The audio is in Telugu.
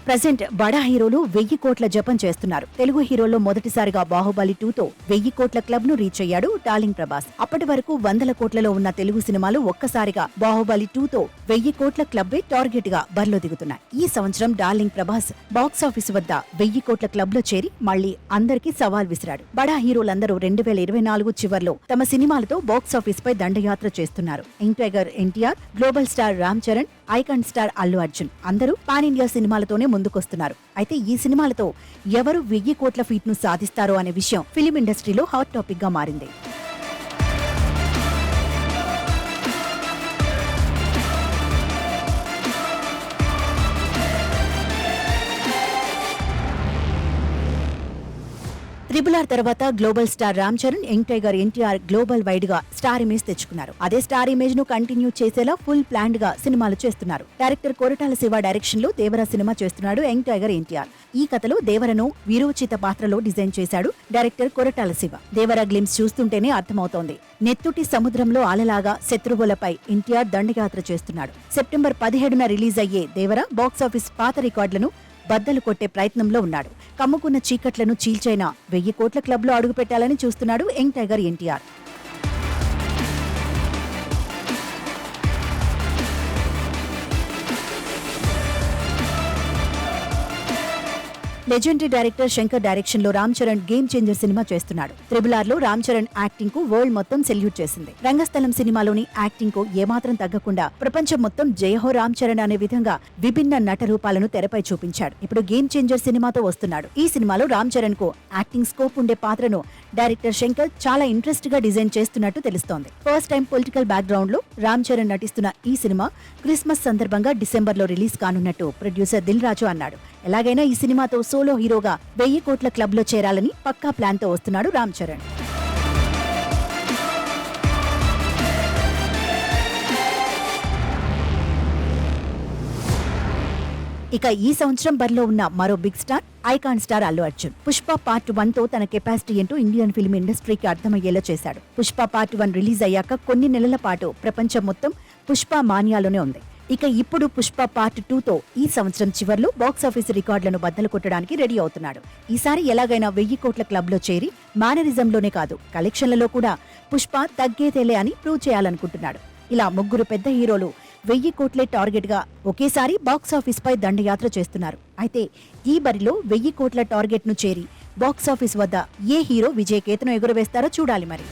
ప్రెజెంట్ బడా హీరోలు 1000 కోట్ల జపం చేస్తున్నారు. తెలుగు హీరోల్లో మొదటిసారిగా బాహుబలి 2తో 1000 కోట్ల క్లబ్ ను రీచ్ అయ్యాడు డార్లింగ్ ప్రభాస్. అప్పటి వరకు 100 కోట్లలో ఉన్న తెలుగు సినిమాలు ఒక్కసారిగా బాహుబలి 2తో 1000 కోట్ల క్లబ్బే టార్గెట్ గా బరిలో దిగుతున్నాయి. ఈ సంవత్సరం డార్లింగ్ ప్రభాస్ బాక్సాఫీస్ వద్ద 1000 కోట్ల క్లబ్ లో చేరి మళ్లీ అందరికీ సవాల్ విసిరాడు. బడా హీరోలందరూ 2024 చివర్లో తమ సినిమాలతో బాక్సాఫీస్ పై దండయాత్ర చేస్తున్నారు. Young tiger NTR, global star Ram Charan, icon star Allu Arjun అందరూ పాన్ ఇండియా సినిమాలతోనే ముందుకొస్తున్నారు. అయితే ఈ సినిమాలతో ఎవరు 1000 కోట్ల ఫీట్ ను సాధిస్తారో అనే విషయం ఫిలిం ఇండస్ట్రీలో హాట్ టాపిక్ గా మారింది. RRR తర్వాత global star Ram Charan, young tiger NTR global wide గా స్టార్ ఇమేజ్ తెచ్చుకున్నారు. అదే స్టార్ ఇమేజ్ ను కంటిన్యూ చేసేలా ఫుల్ ప్లాన్డ్ గా సినిమాలు చేస్తున్నారు. డైరెక్టర్ కొరటాల శివ డైరెక్షన్ లో దేవర సినిమా చేస్తున్నాడు యంగ్ టైగర్ ఎన్టీఆర్. ఈ కథలో దేవరను వీరోచిత పాత్రలో డిజైన్ చేశాడు డైరెక్టర్ కొరటాల శివ. దేవర గ్లిమ్స్ చూస్తుంటేనే అర్థమవుతోంది. నెత్తుటి సముద్రంలో అలలాగా శత్రువులపై ఎన్టీఆర్ దండయాత్ర చేస్తున్నాడు. సెప్టెంబర్ 17న రిలీజ్ అయ్యే దేవర బాక్సాఫీస్ పాత రికార్డులను బద్దలు కొట్టే ప్రయత్నంలో ఉన్నాడు. కమ్ముకున్న చీకట్లను చీల్చైనా 1000 కోట్ల క్లబ్ లో అడుగుపెట్టాలని చూస్తున్నాడు young tiger NTR. Legendary director Shankar direction లో రామ్ చరణ్ గేమ్ చేంజర్ సినిమా చేస్తున్నాడు. RRR లో రామ్ చరణ్ యాక్టింగ్ కు వరల్డ్ మొత్తం సెల్యూట్ చేసింది. రంగస్థలం సినిమాలోని యాక్టింగ్ కు ఏమాత్రం తగ్గకుండా ప్రపంచం మొత్తం జయహో రామ్ చరణ్ అనే విధంగా విభిన్న నట రూపాలను తెరపై చూపించాడు. ఇప్పుడు గేమ్ చేంజర్ సినిమాతో వస్తున్నాడు. ఈ సినిమాలో రామ్ చరణ్ కు యాక్టింగ్ స్కోప్ ఉండే పాత్రను డైరెక్టర్ శంకర్ చాలా ఇంట్రెస్ట్ గా డిజైన్ చేస్తున్నట్టు తెలుస్తోంది. First time political back ground లో రామ్ చరణ్ నటిస్తున్న ఈ సినిమా క్రిస్మస్ సందర్భంగా డిసెంబర్ లో రిలీజ్ కానున్నట్టు ప్రొడ్యూసర్ దిల్ రాజు అన్నాడు. ఎలాగైనా ఈ సినిమాతో సోలో హీరోగా 1000 కోట్ల క్లబ్ లో చేరాలని పక్కా ప్లాన్ తో వస్తున్నాడు రామ్ చరణ్. ఇక ఈ సంవత్సరం బరిలో ఉన్న మరో big star icon star Allu Arjun. Pushpa part 1 తో తన కెపాసిటీ ఏంటో ఇండియన్ ఫిల్మ్ ఇండస్ట్రీకి అర్థమయ్యేలా చేశాడు. పుష్ప పార్ట్ 1 రిలీజ్ అయ్యాక కొన్ని నెలల పాటు ప్రపంచం మొత్తం పుష్ప మానియాలోనే ఉంది. ఇక ఇప్పుడు పుష్ప పార్ట్ 2తో ఈ సంవత్సరం చివర్లో బాక్సాఫీస్ రికార్డులను బద్దలు కొట్టడానికి రెడీ అవుతున్నాడు. ఈసారి ఎలాగైనా 1000 కోట్ల క్లబ్ లో చేరి మేనరిజంలోనే కాదు కలెక్షన్లలో కూడా పుష్ప తగ్గేతేలే అని ప్రూవ్ చేయాలనుకుంటున్నాడు. ఇలా ముగ్గురు పెద్ద హీరోలు 1000 కోట్లే టార్గెట్ గా ఒకేసారి బాక్సాఫీస్ పై దండయాత్ర చేస్తున్నారు. అయితే ఈ బరిలో 1000 కోట్ల టార్గెట్ ను చేరి బాక్సాఫీస్ వద్ద ఏ హీరో విజయకేతను ఎగురవేస్తారో చూడాలి మరి.